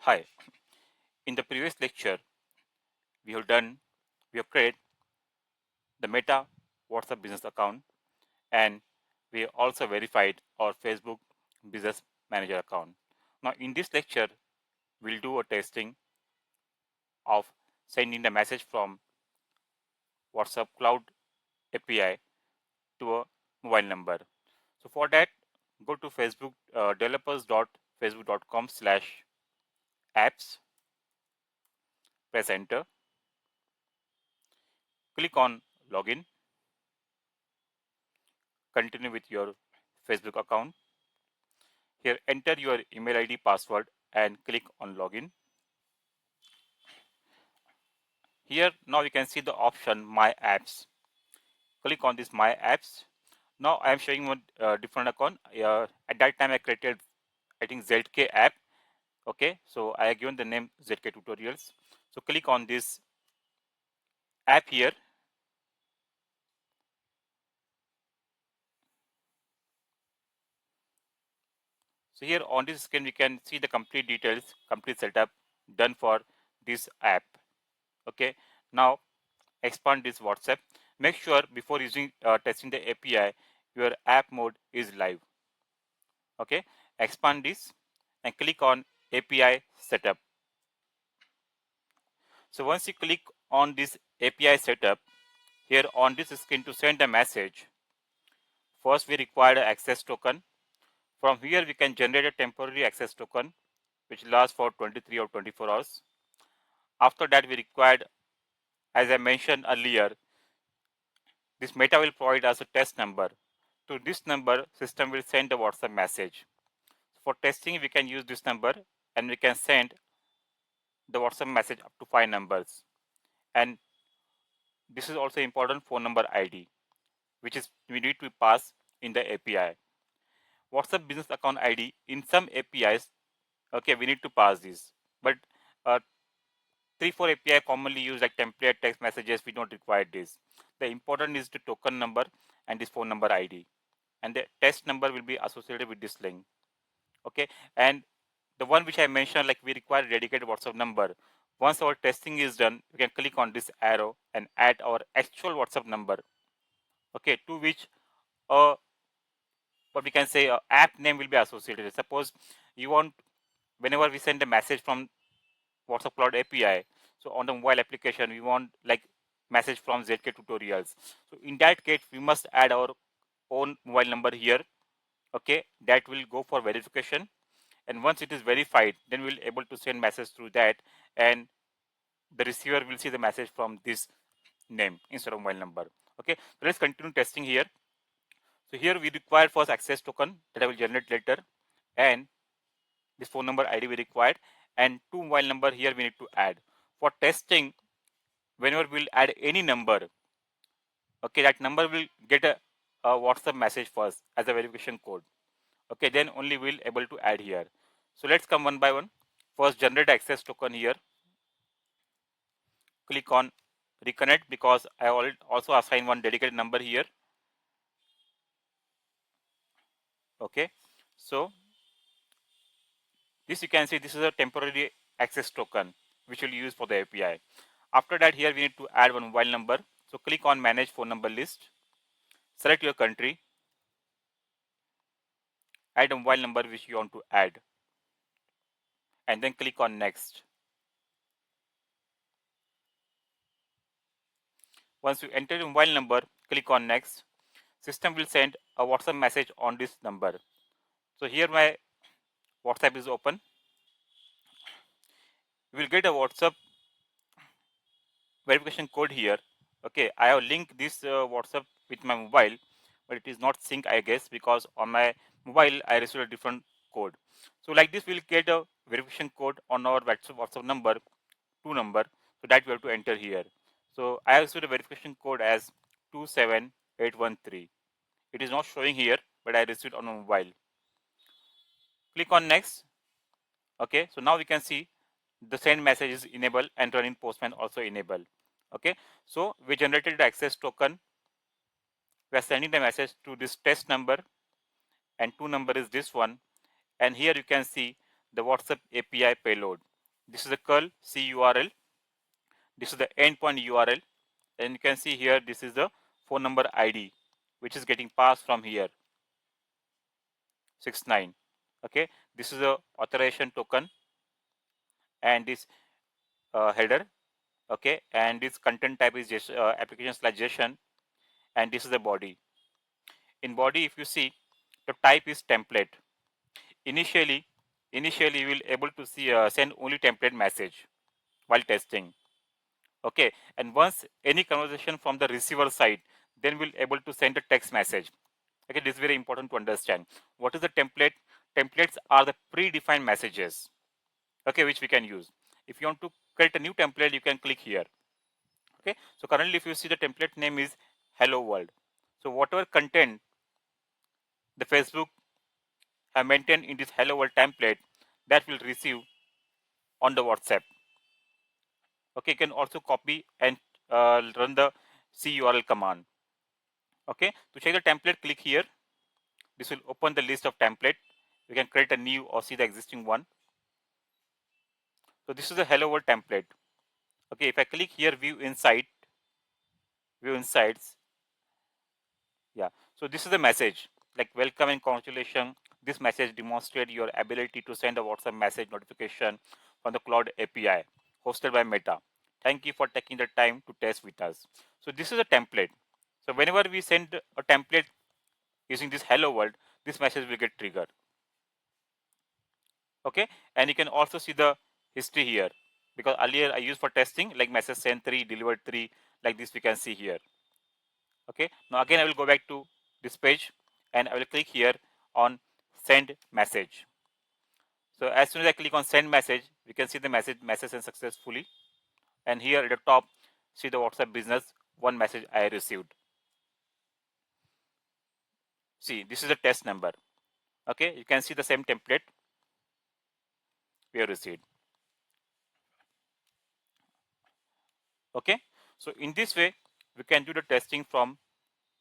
Hi, in the previous lecture, we have done, we have created the Meta WhatsApp business account and we also verified our Facebook business manager account. Now in this lecture, we'll do a testing of sending the message from WhatsApp Cloud API to a mobile number. So for that, go to Facebook developers.facebook.com/apps, press enter, click on login, continue with your Facebook account. Here enter your email ID password and click on login. Here now you can see the option my apps. Click on this my apps. Now I am showing one different account. At that time I created I think ZK app. Okay, so I have given the name ZK tutorials. So click on this app here. So here on this screen we can see the complete details, complete setup done for this app. Okay, now expand this WhatsApp. Make sure before using testing the API, your app mode is live. Okay, expand this and click on API setup. So once you click on this API setup, here on this screen to send a message, first we require an access token. From here we can generate a temporary access token which lasts for 23 or 24 hours. After that we required, as I mentioned earlier, this Meta will provide us a test number. To this number, system will send a WhatsApp message. For testing, we can use this number and we can send the WhatsApp message up to 5 numbers. And this is also important phone number ID, which is we need to pass in the API. WhatsApp business account ID in some APIs, okay, we need to pass this. But uh, 3-4 API commonly used like template text messages, we don't require this. The important is the token number and this phone number ID. And the test number will be associated with this link. Okay, and the one which I mentioned, like we require a dedicated WhatsApp number. Once our testing is done, we can click on this arrow and add our actual WhatsApp number. Okay, to which what we can say app name will be associated. Suppose you want whenever we send a message from WhatsApp Cloud API, so on the mobile application we want like message from ZK tutorials. So in that case, we must add our own mobile number here. Okay, that will go for verification, and once it is verified, then we'll able to send message through that, and the receiver will see the message from this name instead of mobile number. Okay, so let's continue testing here. So here we require first access token that I will generate later, and this phone number ID we required, and two mobile number here we need to add. For testing, whenever we'll add any number, okay, that number will get a WhatsApp message first as a verification code. Okay, then only we'll able to add here. So let's come one by one. First, generate access token here. Click on reconnect because I already also assign one dedicated number here. Okay, so this you can see this is a temporary access token which we'll use for the API. After that, here we need to add one mobile number. So click on manage phone number list, select your country, add a mobile number which you want to add, and then click on next. Once you enter your mobile number, click on next. System will send a WhatsApp message on this number. So here my WhatsApp is open. You will get a WhatsApp verification code here. Okay, I have linked this WhatsApp with my mobile, but it is not sync, I guess, because on my mobile I received a different code. So like this, we'll get a verification code on our WhatsApp number, two number, so that we have to enter here. So I have received a verification code as 27813. It is not showing here, but I received on my mobile. Click on next. Okay, so now we can see the send message is enabled and run in Postman also enabled. Okay, so we generated the access token. We are sending the message to this test number, and two number is this one, and here you can see the WhatsApp API payload. This is the curl C URL. This is the endpoint URL. And you can see here, this is the phone number ID, which is getting passed from here, 69. Okay, this is the authorization token and this header. Okay, and this content type is just application slash JSON, and this is the body. In body, if you see, the type is template. Initially, you will able to see send only template message while testing. Okay, and once any conversation from the receiver side, then we'll able to send a text message. Okay, this is very important to understand. What is the template? Templates are the predefined messages, okay, which we can use. If you want to create a new template, you can click here. Okay, so currently if you see, the template name is hello world. So whatever content the Facebook have maintained in this hello world template, that will receive on the WhatsApp. Okay, you can also copy and run the curl command. Okay, to check the template, click here. This will open the list of template. You can create a new or see the existing one. So this is the hello world template. Okay, if I click here, view insights. Yeah, so this is the message like welcome and congratulations. This message demonstrates your ability to send a WhatsApp message notification from the cloud API hosted by Meta. Thank you for taking the time to test with us. So this is a template. So whenever we send a template using this hello world, this message will get triggered. Okay, and you can also see the history here, because earlier I used for testing like message sent 3, delivered 3, like this we can see here. Okay, now again I will go back to this page and I will click here on send message. So as soon as I click on send message, we can see the message sent successfully, and here at the top see the WhatsApp business one message I received. See, this is the test number. Okay, you can see the same template we have received. Okay, so in this way we can do the testing from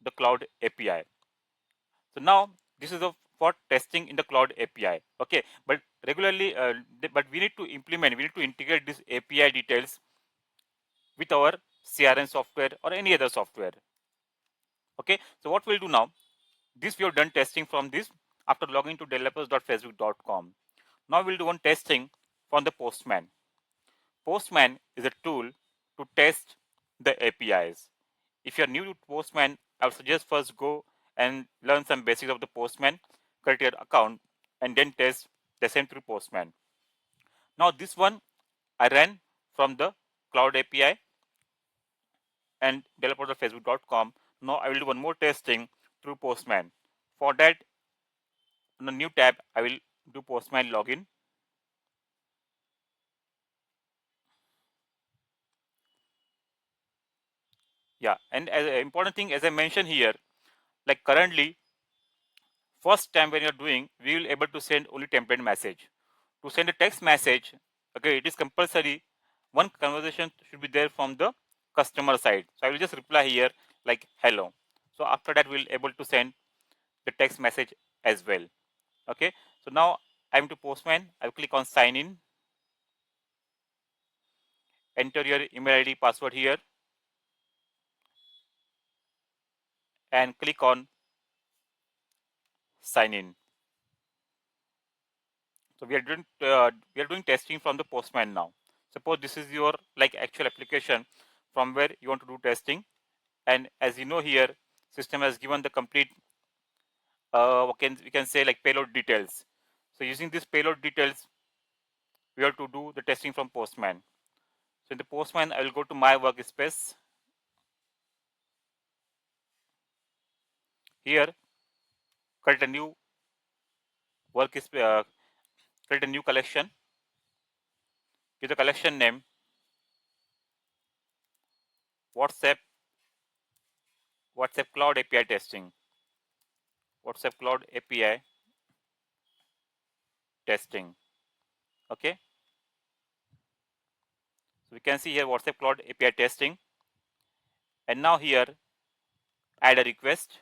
the cloud API. So now this is for testing in the cloud API. Okay, but regularly, but we need to implement, we need to integrate these API details with our CRM software or any other software. Okay, so what we'll do now, this we have done testing from this after logging to developers.facebook.com. Now we'll do one testing from the Postman. Postman is a tool to test the APIs. If you're new to Postman, I would suggest first go and learn some basics of the Postman, create your account, and then test the same through Postman. Now this one I ran from the cloud API and developer.facebook.com. Now I will do one more testing through Postman. For that, on a new tab, I will do Postman login. Yeah, and as an important thing, as I mentioned here, like currently, first time when you're doing, we will able to send only template message. To send a text message, okay, it is compulsory. One conversation should be there from the customer side. So I will just reply here like hello. So after that, we'll able to send the text message as well. Okay, so now I'm to Postman. I'll click on sign in. Enter your email ID password here and click on sign in. So we are doing testing from the Postman now. Suppose this is your like actual application from where you want to do testing, and as you know here, system has given the complete we can say like payload details. So using this payload details, we have to do the testing from Postman. So in the Postman, I will go to my workspace. Here, create a new workspace, create a new collection. Give the collection name WhatsApp Cloud API testing. WhatsApp Cloud API testing. Okay. So we can see here WhatsApp Cloud API testing. And now here, add a request.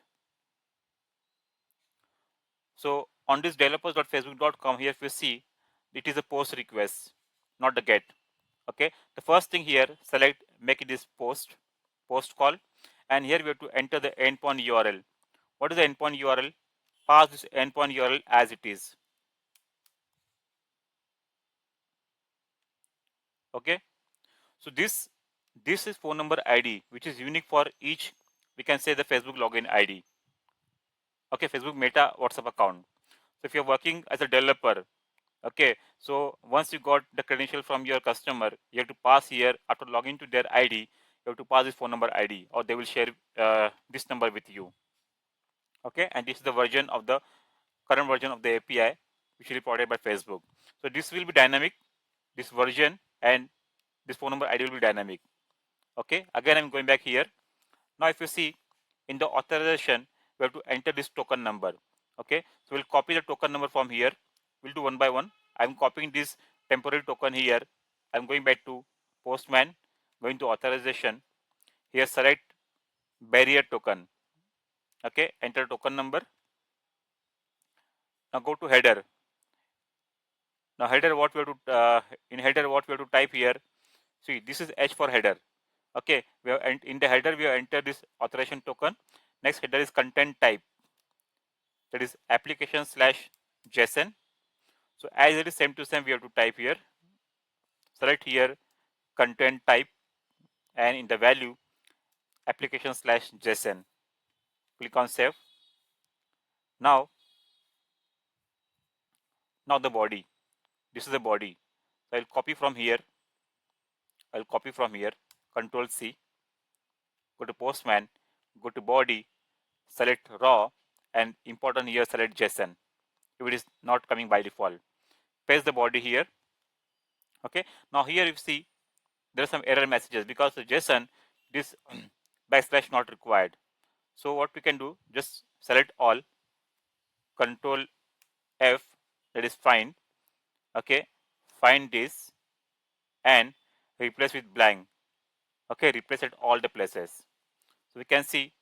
So on this developers.facebook.com, here if you see, it is a post request. not the get. Okay, the first thing here, select, make it is post call, and here we have to enter the endpoint URL. What is the endpoint URL? Pass this endpoint URL as it is. Okay, so this is phone number ID, which is unique for each, we can say, the Facebook login ID. Okay, Facebook Meta WhatsApp account. So if you're working as a developer, okay, so once you got the credential from your customer, you have to pass here, after logging to their ID, you have to pass this phone number ID, or they will share this number with you. Okay, and this is the version of the current version of the API which is provided by Facebook. So this will be dynamic, this version, and this phone number ID will be dynamic. Okay, again I'm going back here. Now if you see in the authorization, we have to enter this token number. Okay, so we'll copy the token number from here. We'll do one by one. I'm copying this temporary token here. I'm going back to Postman, going to authorization. Here select barrier token. Okay, enter token number. Now go to header. Now header, what we have to in header, what we have to type here. See, this is H for header. Okay, we have in the header we have entered this authorization token. Next header is content type, that is application slash JSON. So as it is same to same, we have to type here. Select here content type, and in the value application slash JSON. Click on save. Now the body. This is the body. So I'll copy from here. Control C. Go to Postman. Go to body. Select raw, and important here, select JSON. If it is not coming by default, paste the body here. Okay. Now here you see there are some error messages because the JSON, this backslash not required. So what we can do, just select all, Control F, that is find. Okay, find this and replace with blank. Okay, replace at all the places. So we can see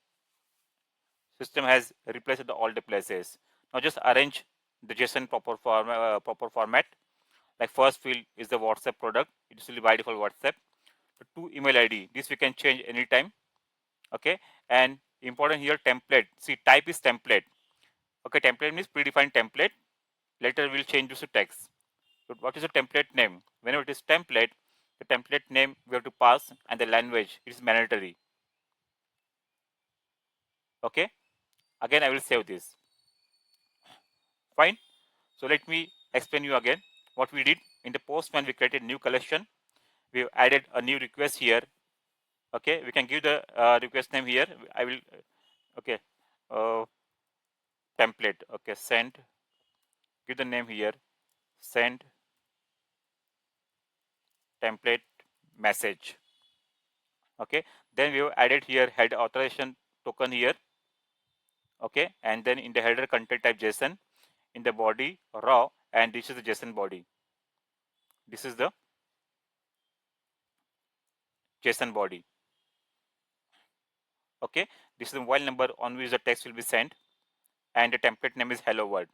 system has replaced all the places. Now just arrange the JSON proper format. Like first field is the WhatsApp product. It will be by default WhatsApp. The two email ID. This we can change anytime. Okay, and important here, template. See, type is template. Okay, template means predefined template. Later we'll change this to text. But what is the template name? Whenever it is template, the template name we have to pass, and the language is mandatory. Okay, again I will save this. Fine. So let me explain you again what we did. In the Postman, we created new collection. We have added a new request here. Okay, we can give the request name here. I will okay, template. Okay, send. Give the name here. Send template message. Okay, then we have added here head authorization token here. Okay, and then in the header content type JSON, in the body raw, and this is the JSON body. This is the JSON body. Okay, this is the mobile number on which the text will be sent, and the template name is hello world.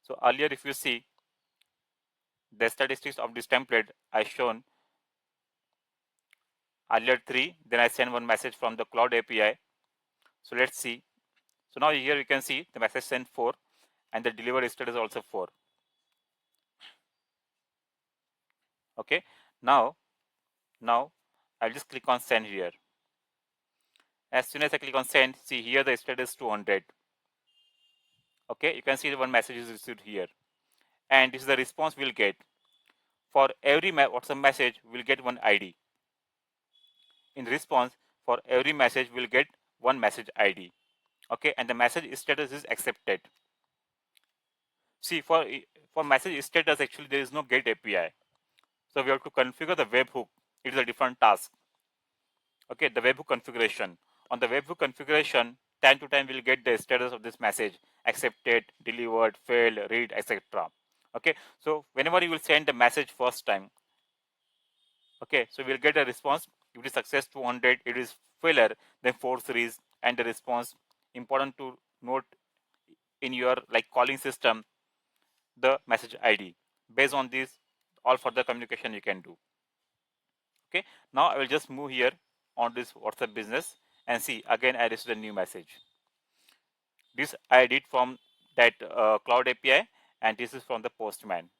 So earlier, if you see the statistics of this template, I shown earlier 3, then I send one message from the cloud API. So let's see. So now here you can see the message sent 4, and the delivered status is also 4. Okay, now I'll just click on send here. As soon as I click on send, see here the status 200. Okay, you can see the one message is received here, and this is the response we'll get. For every WhatsApp message, we'll get one ID. In response, for every message, we'll get one message ID. Okay, and the message status is accepted. See, for message status, actually there is no get API, so we have to configure the webhook. It is a different task. Okay, the webhook configuration. On the webhook configuration, time to time we'll get the status of this message: accepted, delivered, failed, read, etc. Okay, so whenever you will send the message first time, okay, so we'll get a response. If it is success 200, it is failure, then 4 series, and the response. Important to note in your like calling system the message ID. Based on this, all further communication you can do. Okay, now I will just move here on this WhatsApp business and see again I received a new message. This I did from that cloud API, and this is from the Postman.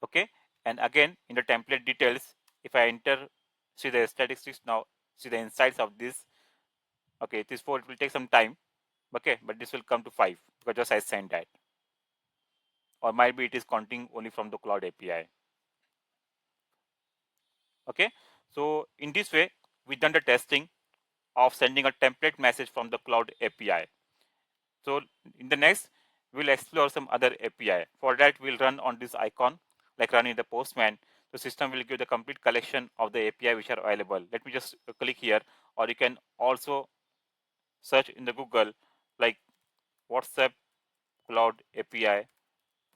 Okay, and again in the template details, if I enter, see the statistics now, see the insights of this. Okay, this 4, it will take some time. Okay, but this will come to 5 because just I sent that, or might be it is counting only from the cloud API. Okay, so in this way we done the testing of sending a template message from the cloud API. So in the next, we'll explore some other API. For that, we'll run on this icon, like running the Postman. The system will give the complete collection of the API which are available. Let me just click here, or you can also search in the Google like WhatsApp Cloud API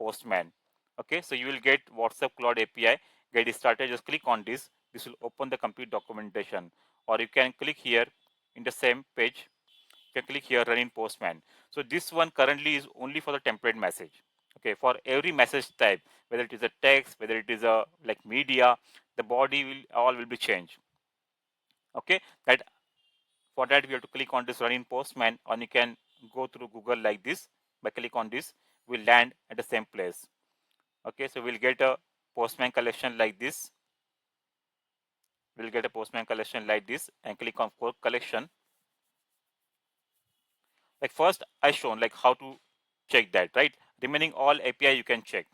Postman. Okay, so you will get WhatsApp Cloud API. Get it started. Just click on this. This will open the complete documentation. Or you can click here in the same page. You can click here running Postman. So this one currently is only for the template message. Okay, for every message type, whether it is a text, whether it is a like media, the body will all will be changed. Okay, that for that we have to click on this running Postman, or you can go through Google like this. By click on this, we'll land at the same place. Okay, so we'll get a Postman collection like this. We'll get a Postman collection like this and click on core collection. Like first I shown like how to check that, right? Remaining all API you can check.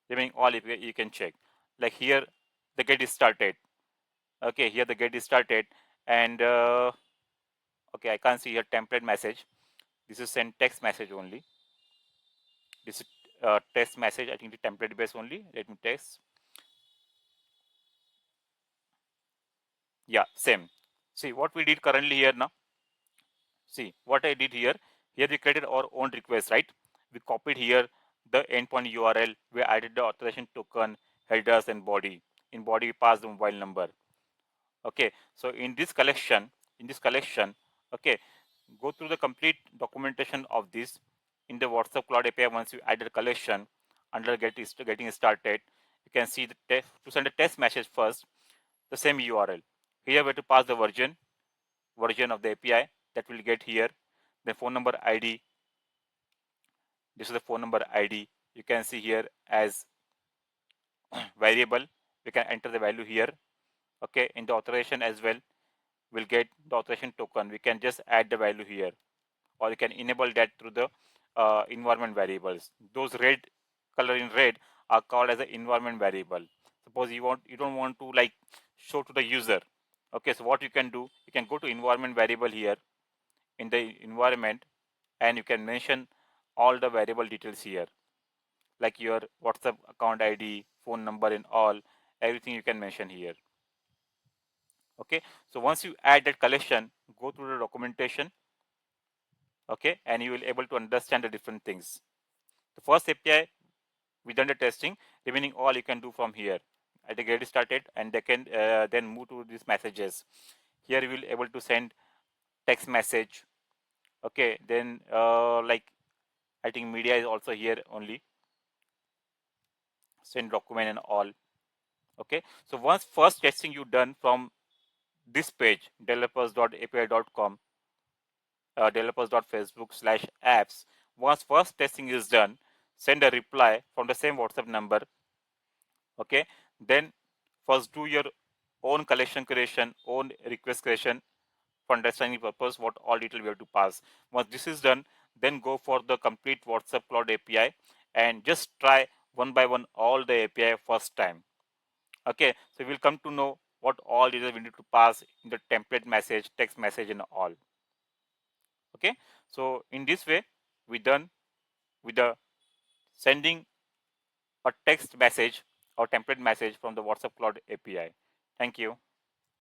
Remaining all API you can check. Like here the get is started. Okay, here the get is started, and okay, I can't see here template message. This is send text message only. This is text message. I think the template based only. Let me test. Yeah, same. See what we did currently here now. See what I did here. Here we created our own request, right? We copied here the endpoint URL. We added the authorization token, headers, and body. In body, we passed the mobile number. Okay. So in this collection, okay, go through the complete documentation of this in the WhatsApp Cloud API. Once you add the collection under getting started, you can see the to send a test message first, the same URL. Here we have to pass the version of the API that will get here. The phone number ID. This is the phone number ID. You can see here as variable. We can enter the value here. Okay, in the authorization as well, we'll get the authorization token. We can just add the value here, or you can enable that through the environment variables. Those red color in red are called as an environment variable. Suppose you don't want to like show to the user. Okay, so what you can do, you can go to environment variable here in the environment, and you can mention all the variable details here, like your WhatsApp account ID, phone number, and all everything you can mention here. Okay, so once you add that collection, go through the documentation. Okay, and you will able to understand the different things. The first API we done the testing. Remaining all you can do from here. At the get started, and they can then move to these messages. Here you will able to send text message. Okay, then like I think media is also here only. Send document and all. Okay, so once first testing you done from this page developers.api.com, developers.facebook/apps. Once first testing is done, send a reply from the same WhatsApp number. Okay, then first do your own collection creation, own request creation for understanding purpose what all detail we have to pass. Once this is done, then go for the complete WhatsApp Cloud API and just try one by one all the API first time. Okay, so we'll come to know what all details we need to pass in the template message, text message, and all. Okay, so in this way we done with the sending a text message or template message from the WhatsApp Cloud API. Thank you.